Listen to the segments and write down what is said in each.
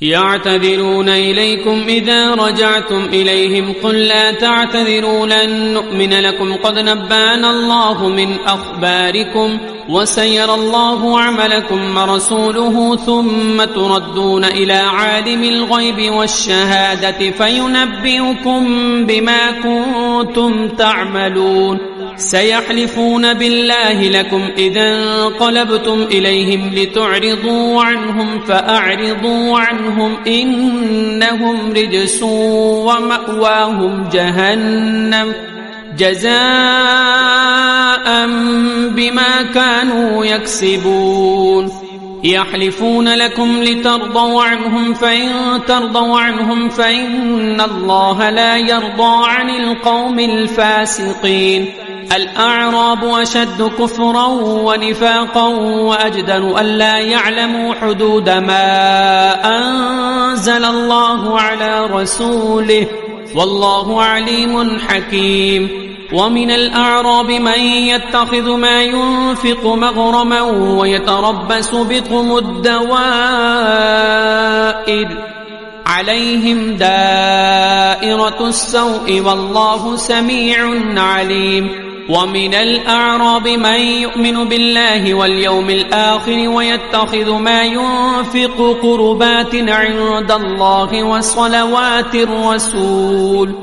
يعتذرون إليكم إذا رجعتم إليهم قل لا تعتذروا لن نؤمن لكم قد نبأنا الله من أخباركم وسيرى الله عملكم ورسوله ثم تردون إلى عالم الغيب والشهادة فينبئكم بما كنتم تعملون سيحلفون بالله لكم إذا انقلبتم إليهم لتعرضوا عنهم فأعرضوا عنهم إنهم رجس ومأواهم جهنم جزاء بما كانوا يكسبون يحلفون لكم لترضوا عنهم فإن ترضوا عنهم فإن الله لا يرضى عن القوم الفاسقين الأعراب أشد كفرا ونفاقا وأجدر ألا يعلموا حدود ما أنزل الله على رسوله والله عليم حكيم ومن الأعراب من يتخذ ما ينفق مغرما ويتربص بكم الدوائر عليهم دائرة السوء والله سميع عليم ومن الأعراب من يؤمن بالله واليوم الآخر ويتخذ ما ينفق قربات عند الله وصلوات الرسول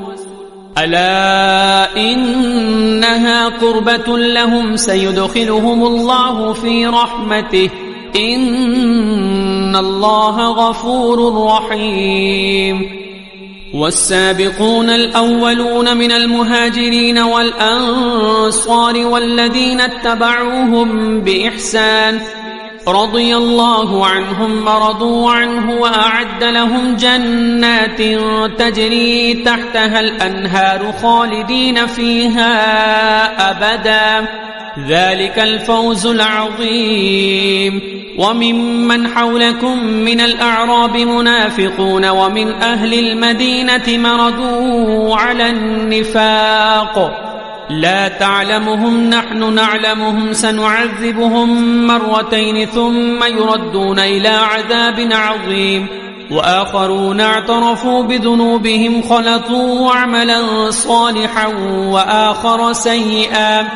ألا إنها قربة لهم سيدخلهم الله في رحمته إن الله غفور رحيم والسابقون الأولون من المهاجرين والأنصار والذين اتبعوهم بإحسان رضي الله عنهم ورضوا عنه وأعد لهم جنات تجري تحتها الأنهار خالدين فيها أبدا ذلك الفوز العظيم وممن حولكم من الأعراب منافقون ومن أهل المدينة مردوا على النفاق لا تعلمهم نحن نعلمهم سنعذبهم مرتين ثم يردون إلى عذاب عظيم وآخرون اعترفوا بذنوبهم خلطوا عملا صالحا وآخر سيئا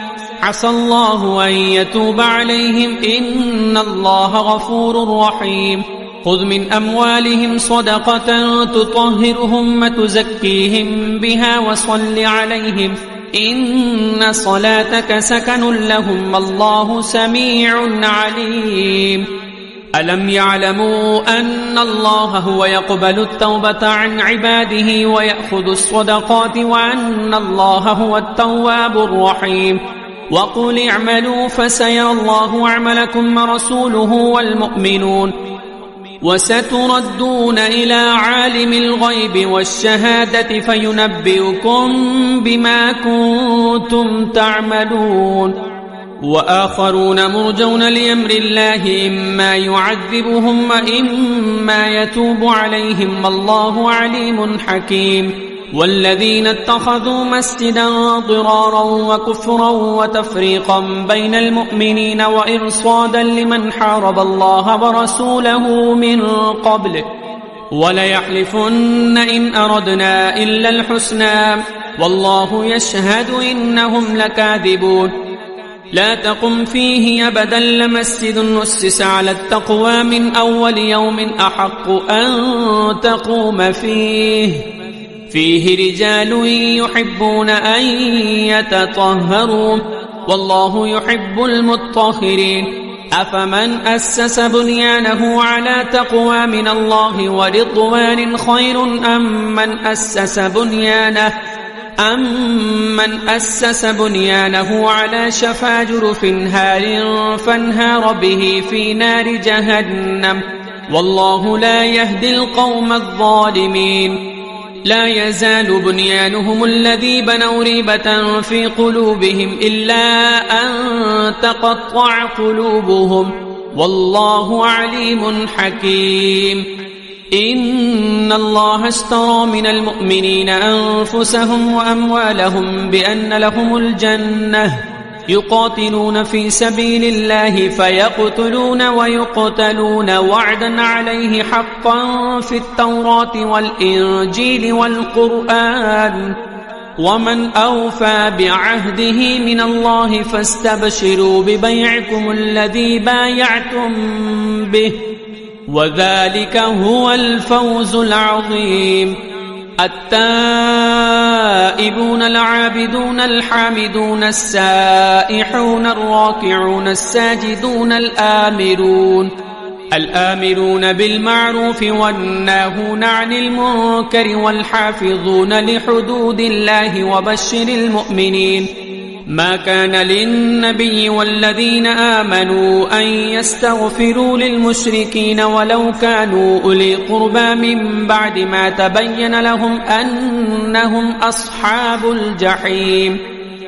عسى الله أن يتوب عليهم إن الله غفور رحيم خذ من أموالهم صدقة تطهرهم وتزكيهم بها وصل عليهم إن صلاتك سكن لهم والله سميع عليم ألم يعلموا أن الله هو يقبل التوبة عن عباده ويأخذ الصدقات وأن الله هو التواب الرحيم وقل اعملوا فسيرى الله عملكم ورسوله والمؤمنون وستردون إلى عالم الغيب والشهادة فينبئكم بما كنتم تعملون وآخرون مرجون لأمر الله إما يعذبهم وإما يتوب عليهم والله عليم حكيم والذين اتخذوا مسجدا ضرارا وكفرا وتفريقا بين المؤمنين وإرصادا لمن حارب الله ورسوله من قبل وليحلفن إن أردنا إلا الحسنى والله يشهد إنهم لكاذبون لا تقم فيه أبدا لمسجد نسس على التقوى من أول يوم أحق أن تقوم فيه رجال يحبون أن يتطهروا والله يحب المطهرين أفمن أسس بنيانه على تقوى من الله ورضوان خير أم من أسس بنيانه على شفا جرف هار فانهار به في نار جهنم والله لا يهدي القوم الظالمين لا يزال بنيانهم الذي بنوا ريبة في قلوبهم إلا أن تقطع قلوبهم والله عليم حكيم إن الله اشترى من المؤمنين أنفسهم وأموالهم بأن لهم الجنة يقاتلون في سبيل الله فيقتلون ويقتلون وعدا عليه حقا في التوراة والإنجيل والقرآن ومن أوفى بعهده من الله فاستبشروا ببيعكم الذي بايعتم به وذلك هو الفوز العظيم. التائبون العابدون الحامدون السائحون الراكعون الساجدون الآمرون بالمعروف والناهون عن المنكر والحافظون لحدود الله وبشر المؤمنين. ما كان للنبي والذين آمنوا أن يستغفروا للمشركين ولو كانوا أولي قربى من بعد ما تبين لهم أنهم أصحاب الجحيم.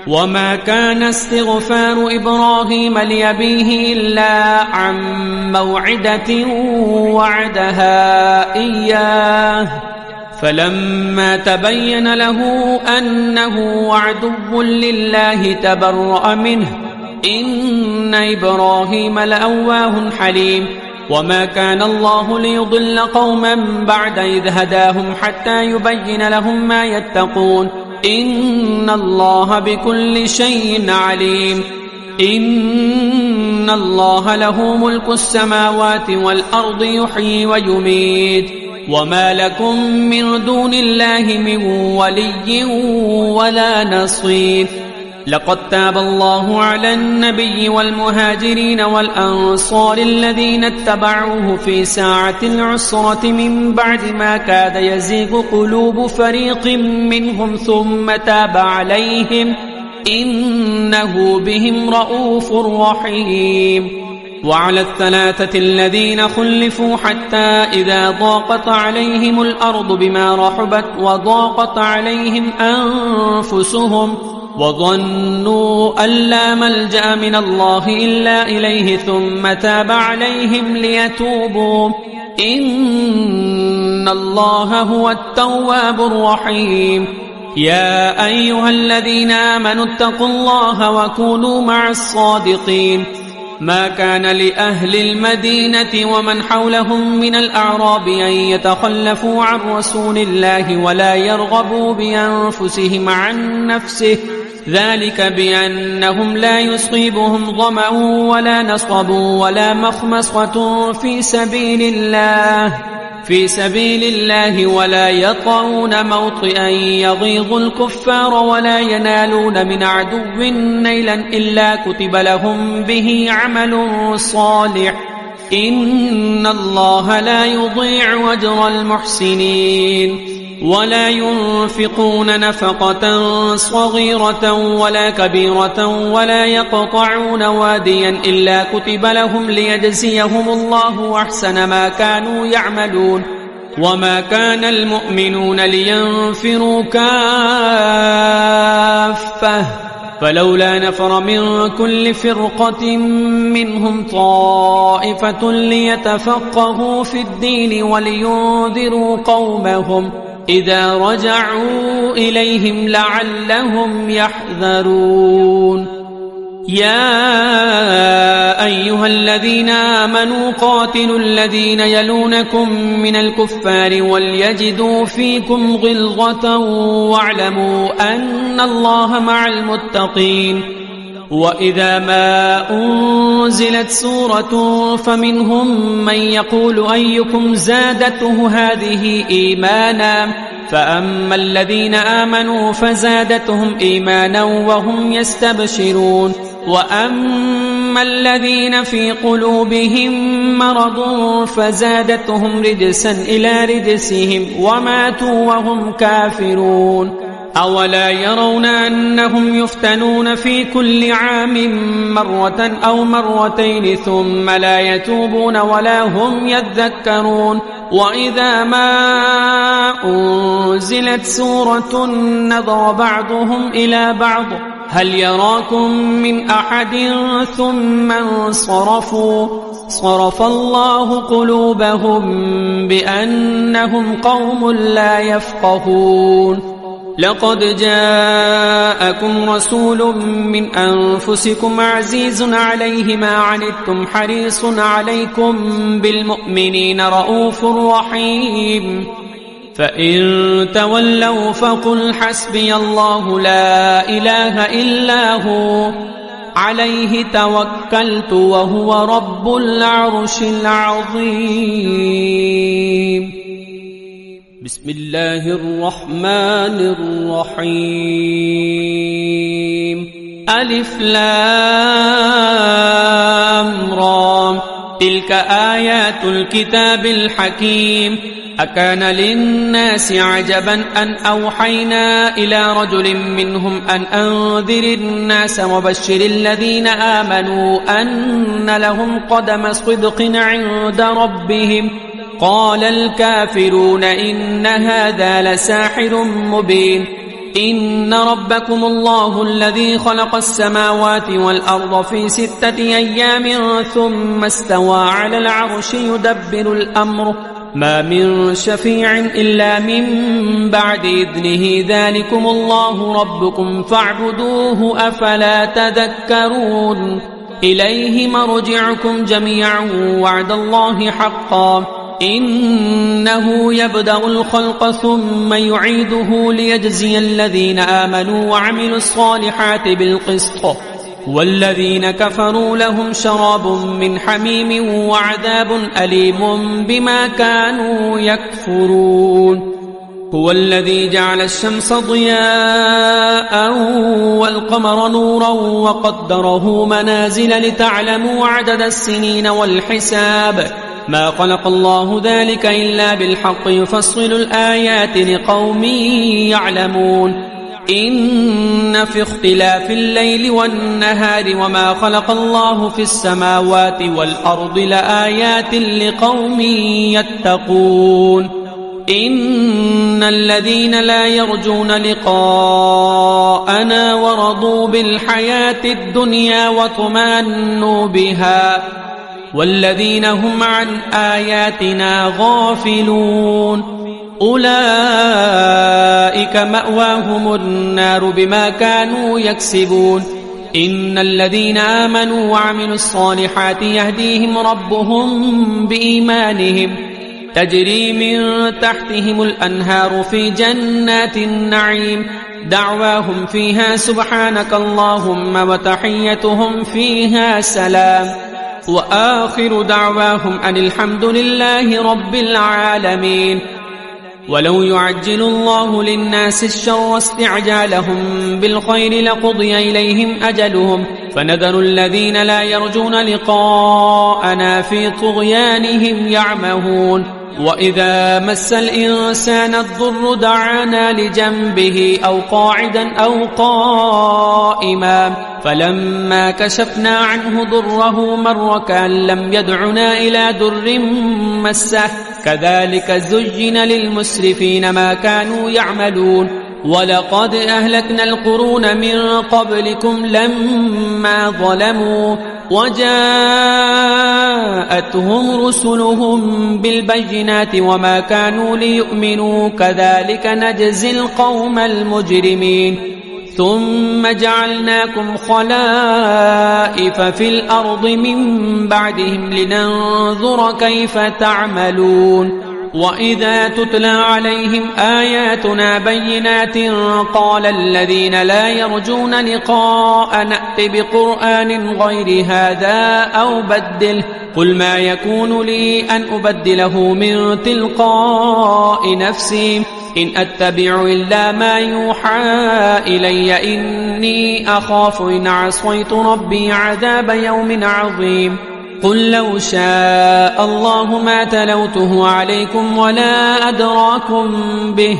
وما كان استغفار إبراهيم لأبيه إلا عن موعدة وعدها إياه فلما تبين له أنه عدو لله تبرأ منه إن إبراهيم لأواه حليم. وما كان الله ليضل قوما بعد إذ هداهم حتى يبين لهم ما يتقون إن الله بكل شيء عليم. إن الله له ملك السماوات والأرض يحيي ويميت وما لكم من دون الله من ولي ولا نصير. لقد تاب الله على النبي والمهاجرين والأنصار الذين اتبعوه في ساعة العسرة من بعد ما كاد يزيغ قلوب فريق منهم ثم تاب عليهم إنه بهم رؤوف رحيم. وعلى الثلاثة الذين خلفوا حتى إذا ضاقت عليهم الأرض بما رحبت وضاقت عليهم أنفسهم وظنوا أن لا ملجأ من الله إلا إليه ثم تاب عليهم ليتوبوا إن الله هو التواب الرحيم. يا أيها الذين آمنوا اتقوا الله وكونوا مع الصادقين. ما كان لأهل المدينة ومن حولهم من الأعراب أن يتخلفوا عن رسول الله ولا يرغبوا بأنفسهم عن نفسه ذلك بأنهم لا يصيبهم ظمأ ولا نصب ولا مخمصة في سبيل الله ولا يطعون موطئا يغيظ الكفار ولا ينالون من عدو نيلا إلا كتب لهم به عمل صالح إن الله لا يضيع أجر المحسنين. ولا ينفقون نفقة صغيرة ولا كبيرة ولا يقطعون واديا إلا كتب لهم ليجزيهم الله أحسن ما كانوا يعملون. وما كان المؤمنون لينفروا كافة فلولا نفر من كل فرقة منهم طائفة ليتفقهوا في الدين ولينذروا قومهم إذا رجعوا إليهم لعلهم يحذرون. يا أيها الذين آمنوا قاتلوا الذين يلونكم من الكفار وليجدوا فيكم غلظة واعلموا أن الله مع المتقين. وإذا ما أنزلت سورة فمنهم من يقول أيكم زادته هذه إيمانا فأما الذين آمنوا فزادتهم إيمانا وهم يستبشرون وأما الذين في قلوبهم مرض فزادتهم رجسا إلى رجسهم وماتوا وهم كافرون. أولا يرون أنهم يفتنون في كل عام مرة أو مرتين ثم لا يتوبون ولا هم يذكرون. وإذا ما أنزلت سورة نظر بعضهم إلى بعض هل يراكم من أحد ثم انصرفوا صرف الله قلوبهم بأنهم قوم لا يفقهون. لقد جاءكم رسول من أنفسكم عزيز عليه ما عنتم حريص عليكم بالمؤمنين رؤوف رحيم فإن تولوا فقل حسبي الله لا إله إلا هو عليه توكلت وهو رب العرش العظيم. بسم الله الرحمن الرحيم. ألف لام را تلك آيات الكتاب الحكيم. أكان للناس عجبا أن أوحينا إلى رجل منهم أن أنذر الناس وبشر الذين آمنوا أن لهم قدم صدق عند ربهم قال الكافرون إن هذا لساحر مبين. إن ربكم الله الذي خلق السماوات والأرض في 6 أيام ثم استوى على العرش يدبر الأمر ما من شفيع إلا من بعد إذنه ذلكم الله ربكم فاعبدوه أفلا تذكرون. إليه مرجعكم جميعا وعد الله حقا إنه يبدأ الخلق ثم يعيده ليجزي الذين آمنوا وعملوا الصالحات بالقسط والذين كفروا لهم شراب من حميم وعذاب أليم بما كانوا يكفرون. هو الذي جعل الشمس ضياء والقمر نورا وقدره منازل لتعلموا عدد السنين والحساب ما خلق الله ذلك إلا بالحق يفصل الآيات لقوم يعلمون. إن في اختلاف الليل والنهار وما خلق الله في السماوات والأرض لآيات لقوم يتقون. إن الذين لا يرجون لقاءنا ورضوا بالحياة الدنيا وطمأنوا بها والذين هم عن آياتنا غافلون أولئك مأواهم النار بما كانوا يكسبون. إن الذين آمنوا وعملوا الصالحات يهديهم ربهم بإيمانهم تجري من تحتهم الأنهار في جنات النعيم دعواهم فيها سبحانك اللهم وتحيتهم فيها سلام وآخر دعواهم أن الحمد لله رب العالمين. ولو يعجل الله للناس الشر استعجالهم بالخير لقضي إليهم أجلهم فنذر الذين لا يرجون لقاءنا في طغيانهم يعمهون. وإذا مس الإنسان الضر دعانا لجنبه أو قاعدا أو قائما فلما كشفنا عنه ضره مر كأن لم يدعنا إلى ضر مسه كذلك زين للمسرفين ما كانوا يعملون. ولقد أهلكنا القرون من قبلكم لما ظلموا وجاءتهم رسلهم بالبينات وما كانوا ليؤمنوا كذلك نجزي القوم المجرمين. ثم جعلناكم خلائف في الأرض من بعدهم لننظر كيف تعملون. وإذا تتلى عليهم آياتنا بينات قال الذين لا يرجون لقاء نأت بقرآن غير هذا أو بدله قل ما يكون لي أن أبدله من تلقاء نفسي إن أتبع إلا ما يوحى إلي إني أخاف إن عصيت ربي عذاب يوم عظيم. قل لو شاء الله ما تلوته عليكم ولا أدراكم به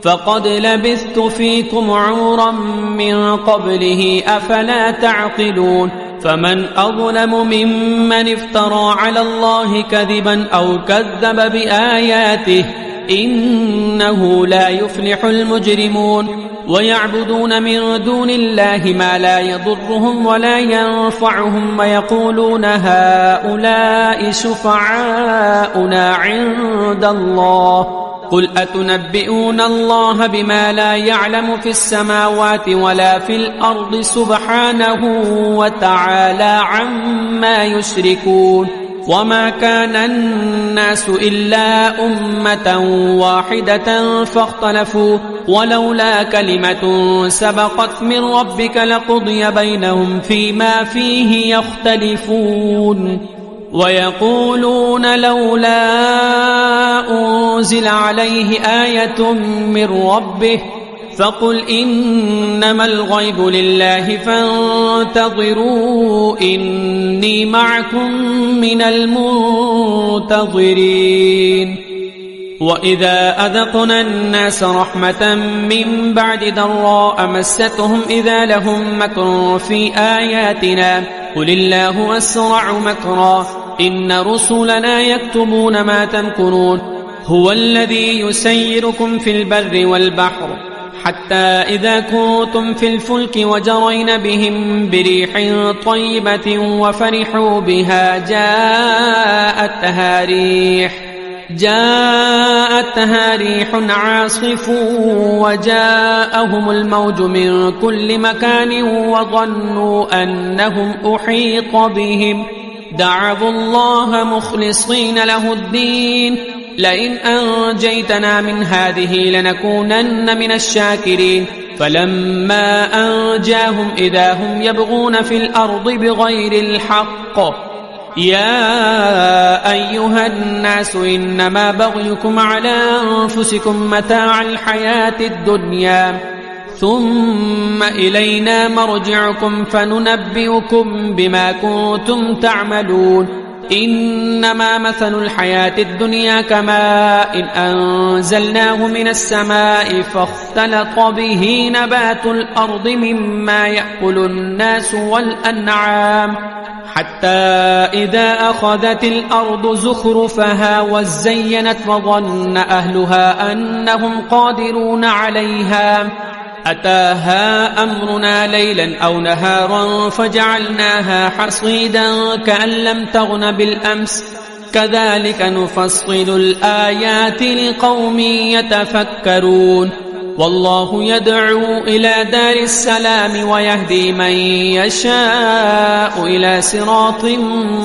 فقد لبثت فيكم عمرا من قبله أفلا تعقلون. فمن أظلم ممن افترى على الله كذبا أو كذب بآياته إنه لا يفلح المجرمون. ويعبدون من دون الله ما لا يضرهم ولا ينفعهم ويقولون هؤلاء شفعاؤنا عند الله قل أتنبئون الله بما لا يعلم في السماوات ولا في الأرض سبحانه وتعالى عما يشركون وما كان الناس إلا أمة واحدة فاختلفوا ولولا كلمة سبقت من ربك لقضي بينهم فيما فيه يختلفون ويقولون لولا أنزل عليه آية من ربه فقل إنما الغيب لله فانتظروا إني معكم من المنتظرين وإذا أذقنا الناس رحمة من بعد ضراء مستهم إذا لهم مكر في آياتنا قل الله أسرع مكرا إن رسلنا يكتبون ما تمكرون هو الذي يسيركم في البر والبحر حتى إذا كنتم في الفلك وجرين بهم بريح طيبة وفرحوا بها جاءت ريح عاصف وجاءهم الموج من كل مكان وظنوا أنهم أحيط بهم دعوا الله مخلصين له الدين لئن أنجيتنا من هذه لنكونن من الشاكرين فلما أنجاهم إذا هم يبغون في الأرض بغير الحق يا أيها الناس إنما بغيكم على أنفسكم متاع الحياة الدنيا ثم إلينا مرجعكم فننبئكم بما كنتم تعملون إنما مثل الحياة الدنيا كماء إن أنزلناه من السماء فاختلط به نبات الأرض مما يأكل الناس والأنعام حتى إذا أخذت الأرض زخرفها وزينت وظن أهلها أنهم قادرون عليها أتاها أمرنا ليلا أو نهارا فجعلناها حصيدا كأن لم تغن بالأمس كذلك نفصل الآيات لقوم يتفكرون والله يدعو إلى دار السلام ويهدي من يشاء إلى صراط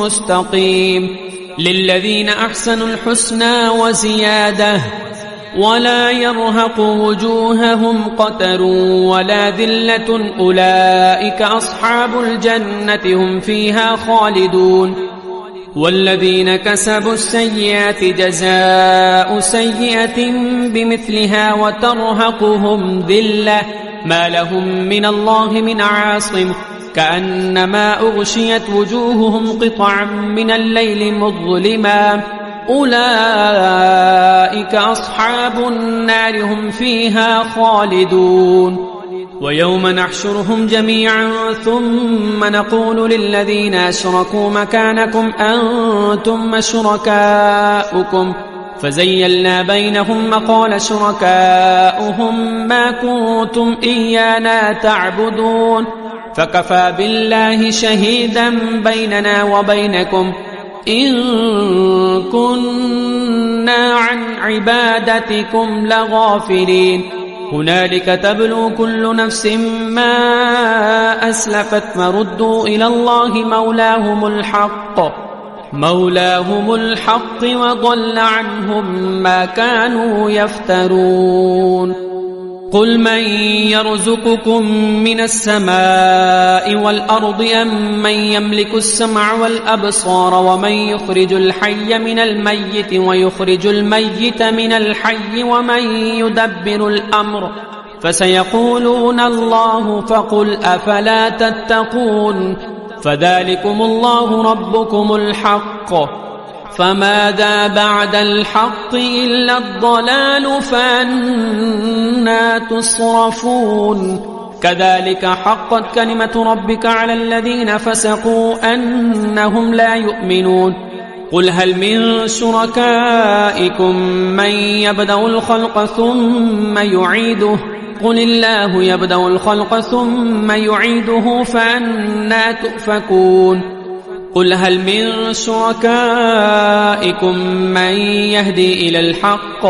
مستقيم للذين أحسنوا الحسنى وزيادة ولا يرهق وجوههم قتر ولا ذلة أولئك أصحاب الجنة هم فيها خالدون والذين كسبوا السيئات جزاء سيئة بمثلها وترهقهم ذلة ما لهم من الله من عاصم كأنما أغشيت وجوههم قطعا من الليل مظلما أولئك أصحاب النار هم فيها خالدون ويوم نحشرهم جميعا ثم نقول للذين أشركوا مكانكم أنتم شركاؤكم فزيلنا بينهم وقال شركاؤهم ما كنتم إيانا تعبدون فكفى بالله شهيدا بيننا وبينكم إن كنا عن عبادتكم لغافلين هنالك تبلو كل نفس ما أسلفت فردوا إلى الله مولاهم الحق وضل عنهم ما كانوا يفترون قل من يرزقكم من السماء والأرض أم من يملك السمع والأبصار ومن يخرج الحي من الميت ويخرج الميت من الحي ومن يدبر الأمر فسيقولون الله فقل أفلا تتقون فذلكم الله ربكم الحق فماذا بعد الحق إلا الضلال فأنا تصرفون كذلك حقت كلمة ربك على الذين فسقوا أنهم لا يؤمنون قل هل من شركائكم من يبدأ الخلق ثم يعيده قل الله يبدأ الخلق ثم يعيده فأنا تؤفكون قل هل من شركائكم من يهدي إلى الحق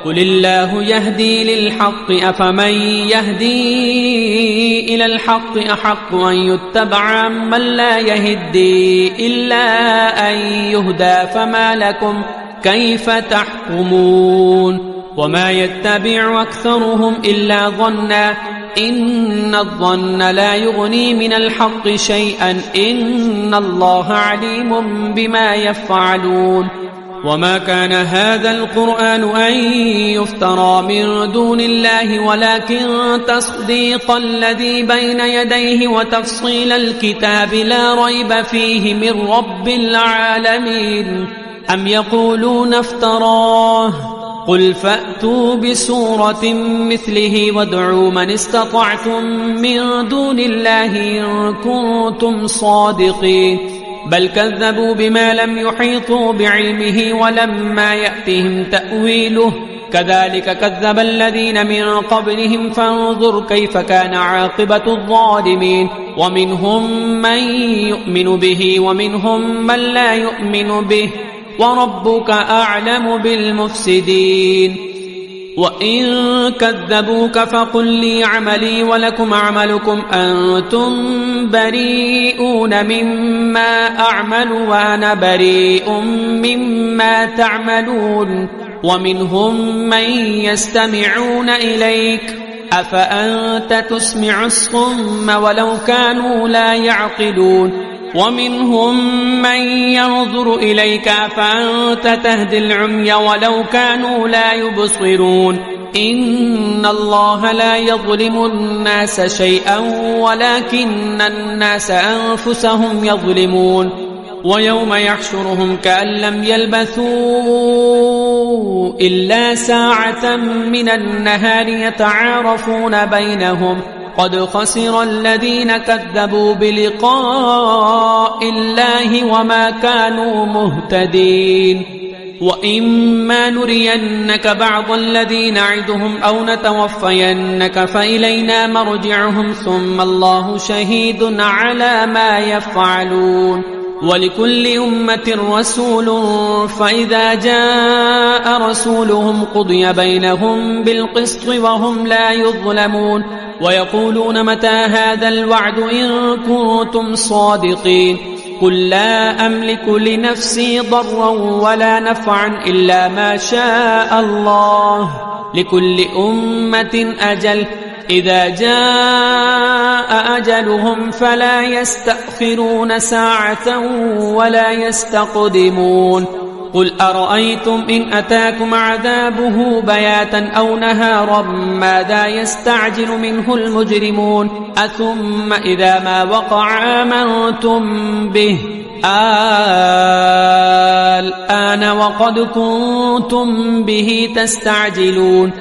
قل الله يهدي للحق أفمن يهدي إلى الحق أحق أن يتبع من لا يهدي إلا أن يهدى فما لكم كيف تحكمون وما يتبع أكثرهم إلا ظنا إن الظن لا يغني من الحق شيئا إن الله عليم بما يفعلون وما كان هذا القرآن أن يفترى من دون الله ولكن تصديق الذي بين يديه وتفصيل الكتاب لا ريب فيه من رب العالمين أم يقولون افتراه قل فأتوا بسورة مثله وادعوا من استطعتم من دون الله إن كنتم صادقين بل كذبوا بما لم يحيطوا بعلمه ولما يأتهم تأويله كذلك كذب الذين من قبلهم فانظر كيف كان عاقبة الظالمين ومنهم من يؤمن به ومنهم من لا يؤمن به وربك أعلم بالمفسدين وإن كذبوك فقل لي عملي ولكم أعملكم أنتم بريئون مما أعمل وأنا بريء مما تعملون ومنهم من يستمعون إليك أفأنت تسمع الصم ولو كانوا لا يعقلون ومنهم من ينظر إليك أفأنت تهدي العمي ولو كانوا لا يبصرون إن الله لا يظلم الناس شيئا ولكن الناس أنفسهم يظلمون ويوم يحشرهم كأن لم يلبثوا إلا ساعة من النهار يتعارفون بينهم قد خسر الذين كذبوا بلقاء الله وما كانوا مهتدين وإما نرينك بعض الذي نعدهم أو نتوفينك فإلينا مرجعهم ثم الله شهيد على ما يفعلون ولكل أمة رسول فإذا جاء رسولهم قضي بينهم بالقسط وهم لا يظلمون ويقولون متى هذا الوعد إن كنتم صادقين قل لا أملك لنفسي ضرا ولا نفعا إلا ما شاء الله لكل أمة أجل إذا جاء أجلهم فلا يستأخرون ساعة ولا يستقدمون قل أرأيتم إن أتاكم عذابه بياتا أو نهارا ماذا يستعجل منه المجرمون أثم إذا ما وقع آمنتم به الآن وقد كنتم به تستعجلون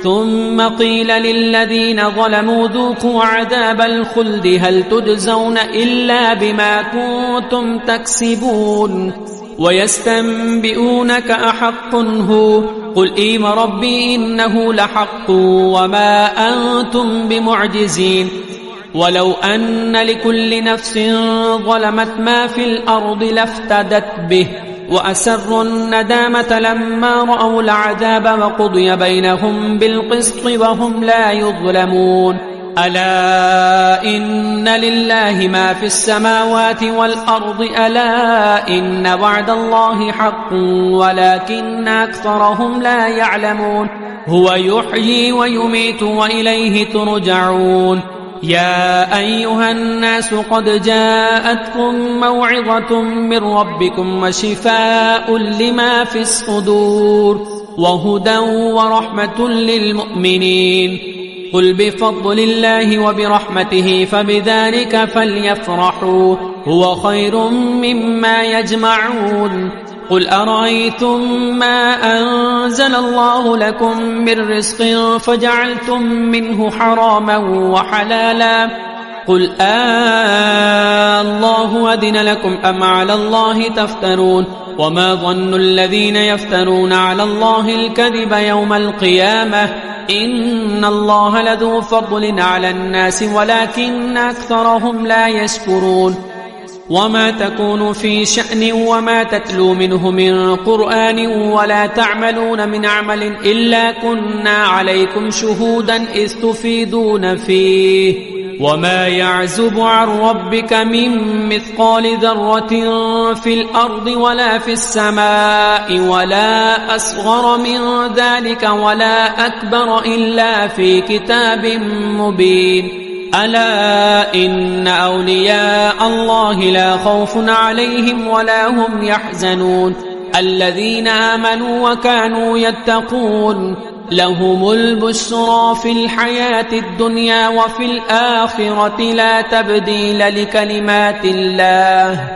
ثم قيل للذين ظلموا ذوقوا عذاب الخلد هل تجزون إلا بما كنتم تكسبون ويستنبئونك أحق هو قل إيم ربي إنه لحق وما أنتم بمعجزين ولو أن لكل نفس ظلمت ما في الأرض لافتدت به وأسروا الندامة لما رأوا العذاب وقضي بينهم بالقسط وهم لا يظلمون ألا إن لله ما في السماوات والأرض ألا إن وعد الله حق ولكن أكثرهم لا يعلمون هو يحيي ويميت وإليه ترجعون يا أيها الناس قد جاءتكم موعظة من ربكم وشفاء لما في الصدور وهدى ورحمة للمؤمنين قل بفضل الله وبرحمته فبذلك فليفرحوا هو خير مما يجمعون قل أرأيتم ما أنزل الله لكم من رزق فجعلتم منه حراما وحلالا قل الله أذن لكم أم على الله تفترون وما ظن الذين يفترون على الله الكذب يوم القيامة إن الله لذو فضل على الناس ولكن أكثرهم لا يشكرون وما تكون في شأن وما تتلو منه من قرآن ولا تعملون من عمل إلا كنا عليكم شهودا إذ تفيدون فيه وما يعزب عن ربك من مثقال ذرة في الأرض ولا في السماء ولا أصغر من ذلك ولا أكبر إلا في كتاب مبين ألا إن أولياء الله لا خوف عليهم ولا هم يحزنون الذين آمنوا وكانوا يتقون لهم البشرى في الحياة الدنيا وفي الآخرة لا تبديل لكلمات الله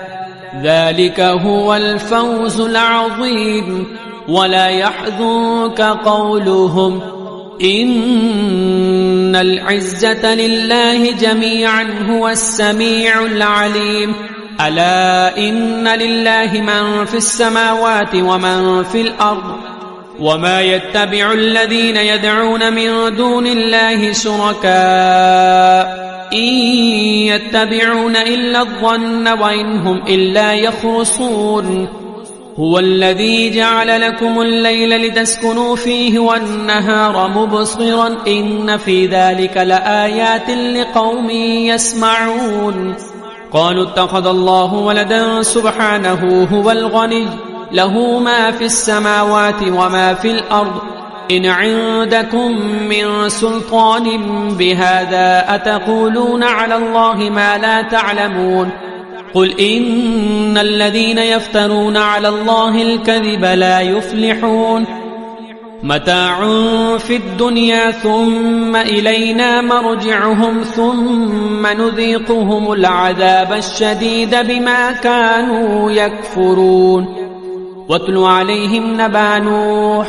ذلك هو الفوز العظيم ولا يحزنك قولهم إن العزة لله جميعا هو السميع العليم ألا إن لله من في السماوات ومن في الأرض وما يتبع الذين يدعون من دون الله شركاء إن يتبعون إلا الظن وإن هم إلا يخرصون هو الذي جعل لكم الليل لتسكنوا فيه والنهار مبصرا إن في ذلك لآيات لقوم يسمعون قالوا اتخذ الله ولدا سبحانه هو الغني له ما في السماوات وما في الأرض إن عندكم من سلطان بهذا أتقولون على الله ما لا تعلمون قل إن الذين يفترون على الله الكذب لا يفلحون متاع في الدنيا ثم إلينا مرجعهم ثم نذيقهم العذاب الشديد بما كانوا يكفرون واتل عليهم نبأ نوح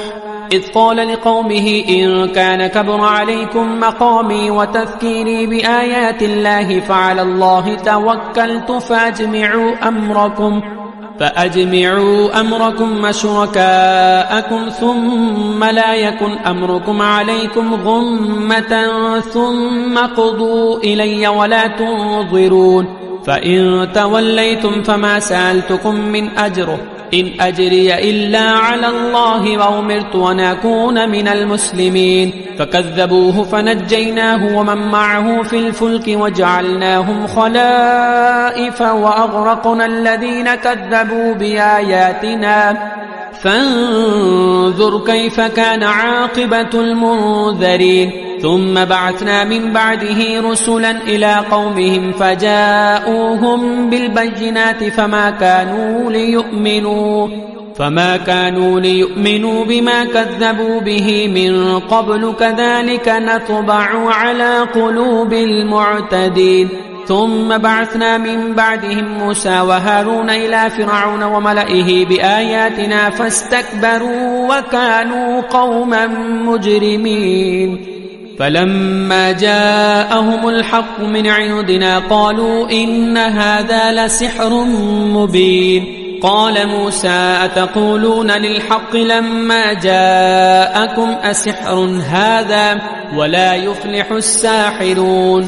إذ قال لقومه إن كان كبر عليكم مقامي وتذكيري بآيات الله فعلى الله توكلت فأجمعوا أمركم وشركاءكم ثم لا يكن أمركم عليكم غمة ثم قضوا إلي ولا تنظرون فإن توليتم فما سألتكم من أجره إن أجري إلا على الله وأمرت أن أكون من المسلمين فكذبوه فنجيناه ومن معه في الفلك وجعلناهم خلائف وأغرقنا الذين كذبوا بآياتنا فانظر كيف كان عاقبة المنذرين ثم بعثنا من بعده رسلا إلى قومهم فجاءوهم بالبينات فما كانوا ليؤمنوا بما كذبوا به من قبل كذلك نطبع على قلوب المعتدين ثم بعثنا من بعدهم موسى وهارون إلى فرعون وملئه بآياتنا فاستكبروا وكانوا قوما مجرمين فلما جاءهم الحق من عندنا قالوا إن هذا لسحر مبين قال موسى أتقولون للحق لما جاءكم أسحر هذا ولا يفلح الساحرون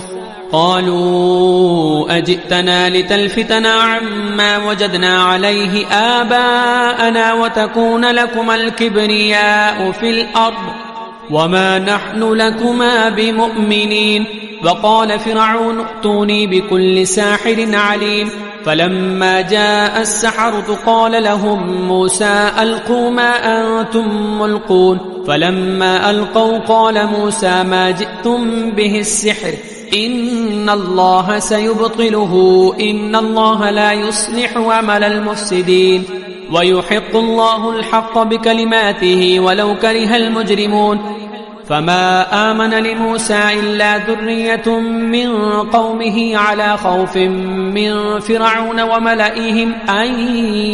قالوا أجئتنا لتلفتنا عما وجدنا عليه آباءنا وتكون لكما الكبرياء في الأرض وما نحن لكما بمؤمنين وقال فرعون ائتوني بكل ساحر عليم فلما جاء السحرة قال لهم موسى ألقوا ما أنتم ملقون فلما ألقوا قال موسى ما جئتم به السحر إن الله سيبطله إن الله لا يصلح عمل المفسدين ويحق الله الحق بكلماته ولو كره المجرمون فما آمن لموسى إلا ذرية من قومه على خوف من فرعون وملئهم أن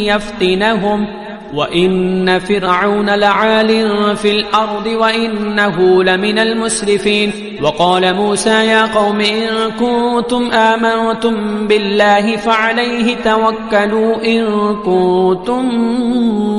يفتنهم وإن فرعون لعال في الأرض وإنه لمن المسرفين وقال موسى يا قوم إن كنتم آمنتم بالله فعليه توكلوا إن كنتم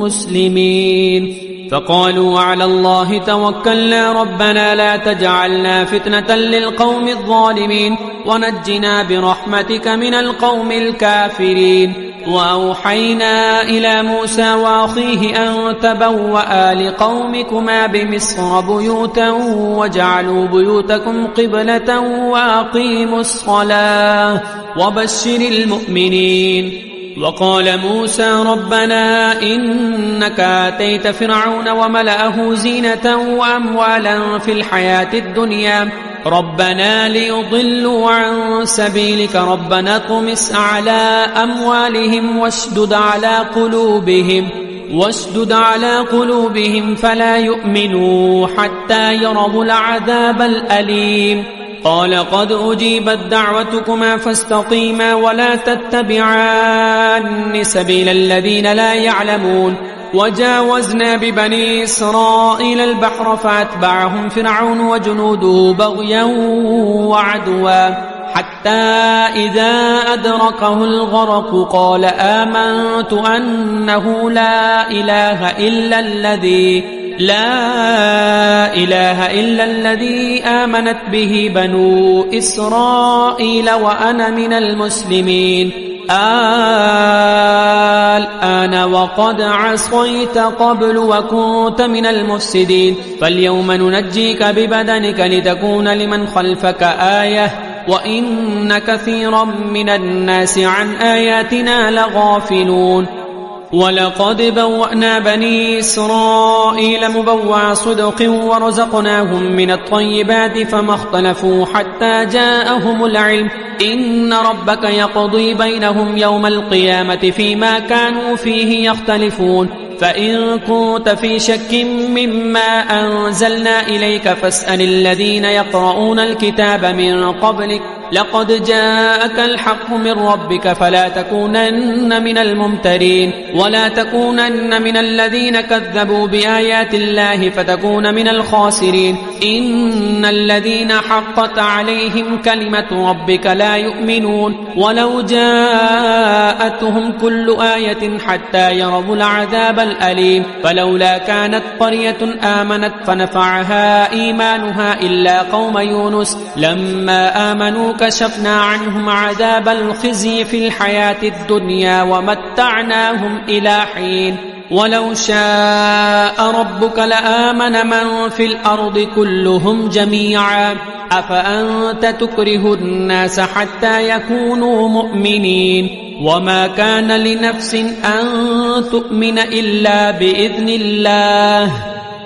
مسلمين فقالوا على الله توكلنا ربنا لا تجعلنا فتنة للقوم الظالمين ونجنا برحمتك من القوم الكافرين. وأوحينا إلى موسى وأخيه أن تبوأ لقومكما بمصر بيوتا واجعلوا بيوتكم قبلة وأقيموا الصلاة وبشر المؤمنين. وقال موسى ربنا إنك آتيت فرعون وملأه زينة وأموالا في الحياة الدنيا ربنا ليضلوا عن سبيلك ربنا اطمس على أموالهم واشدد على قلوبهم فلا يؤمنوا حتى يروا العذاب الأليم. قال قد أجيبت دعوتكما فاستقيما ولا تتبعان سبيل الذين لا يعلمون. وجاوزنا ببني إسرائيل البحر فأتبعهم فرعون وجنوده بغيا وعدوا حتى إذا أدركه الغرق قال آمنت أنه لا إله إلا الذي آمنت به بنو إسرائيل وأنا من المسلمين. الآن وقد عصيت قبل وكنت من المفسدين فاليوم ننجيك ببدنك لتكون لمن خلفك آية وإن كثيرا من الناس عن آياتنا لغافلون. ولقد بوأنا بني إسرائيل مبوع صدق ورزقناهم من الطيبات فما اختلفوا حتى جاءهم العلم إن ربك يقضي بينهم يوم القيامة فيما كانوا فيه يختلفون. فإن كنت في شك مما أنزلنا إليك فاسأل الذين يقرؤون الكتاب من قبلك لقد جاءك الحق من ربك فلا تكونن من الممترين ولا تكونن من الذين كذبوا بآيات الله فتكون من الخاسرين. إن الذين حقت عليهم كلمة ربك لا يؤمنون ولو جاءتهم كل آية حتى يروا العذاب الأليم. فلولا كانت قرية آمنت فنفعها إيمانها إلا قوم يونس لما آمنوا كشفنا عنهم عذاب الخزي في الحياة الدنيا ومتعناهم إلى حين. ولو شاء ربك لآمن من في الأرض كلهم جميعا أفأنت تكره الناس حتى يكونوا مؤمنين وما كان لنفس أن تؤمن إلا بإذن الله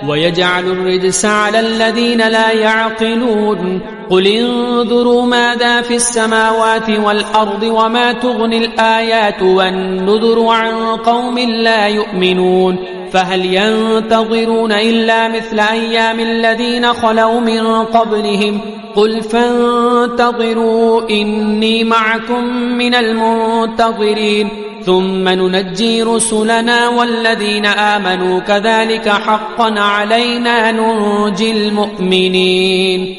ويجعل الرجس على الذين لا يعقلون. قل انظروا ماذا في السماوات والأرض وما تغني الآيات والنذر عن قوم لا يؤمنون. فهل ينتظرون إلا مثل أيام الذين خلوا من قبلهم قل فانتظروا إني معكم من المنتظرين ثم ننجي رسلنا والذين آمنوا كذلك حقا علينا ننجي المؤمنين.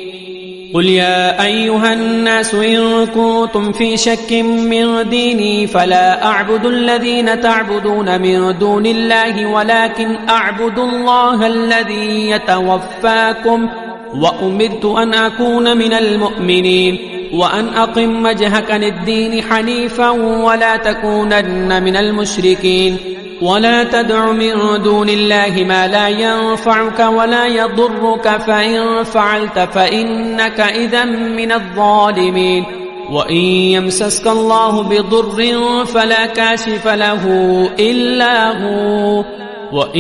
قل يا أيها الناس إن كنتم في شك من ديني فلا أعبد الذين تعبدون من دون الله ولكن أعبد الله الذي يتوفاكم وأمرت أن أكون من المؤمنين وأن أقم وجهك للدين حنيفا ولا تكونن من المشركين. ولا تدع من دون الله ما لا ينفعك ولا يضرك فإن فعلت فإنك إذا من الظالمين. وإن يمسسك الله بضر فلا كاشف له إلا هو وإن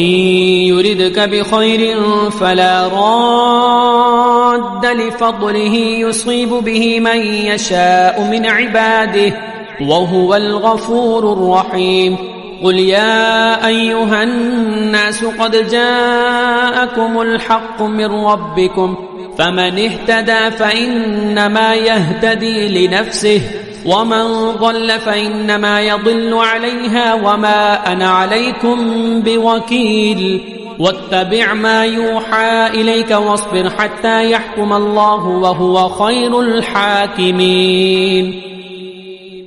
يردك بخير فلا راد لفضله يصيب به من يشاء من عباده وهو الغفور الرحيم. قل يا أيها الناس قد جاءكم الحق من ربكم فمن اهتدى فإنما يهتدي لنفسه ومن ضل فإنما يضل عليها وما أنا عليكم بوكيل. واتبع ما يوحى إليك واصبر حتى يحكم الله وهو خير الحاكمين.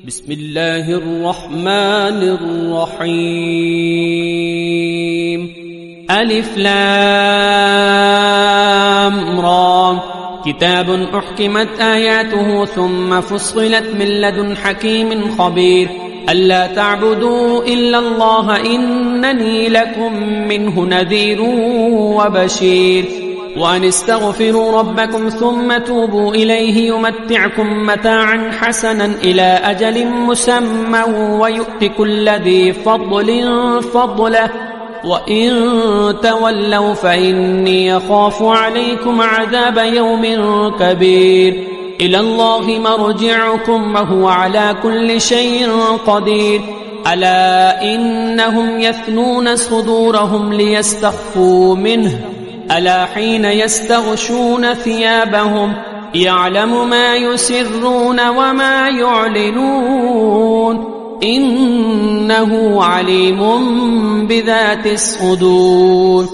بسم الله الرحمن الرحيم. ألف لام را كتاب أحكمت آياته ثم فصلت من لدن حكيم خبير ألا تعبدوا إلا الله إنني لكم منه نذير وبشير وأن استغفروا ربكم ثم توبوا إليه يمتعكم متاعا حسنا إلى أجل مسمى ويؤت كل ذي فضل فضله وإن تولوا فإني أخاف عليكم عذاب يوم كبير إلى الله مرجعكم وهو على كل شيء قدير ألا إنهم يثنون صدورهم ليستخفوا منه ألا حين يستغشون ثيابهم يعلم ما يسرون وما يعلنون إنه عليم بذات الصدور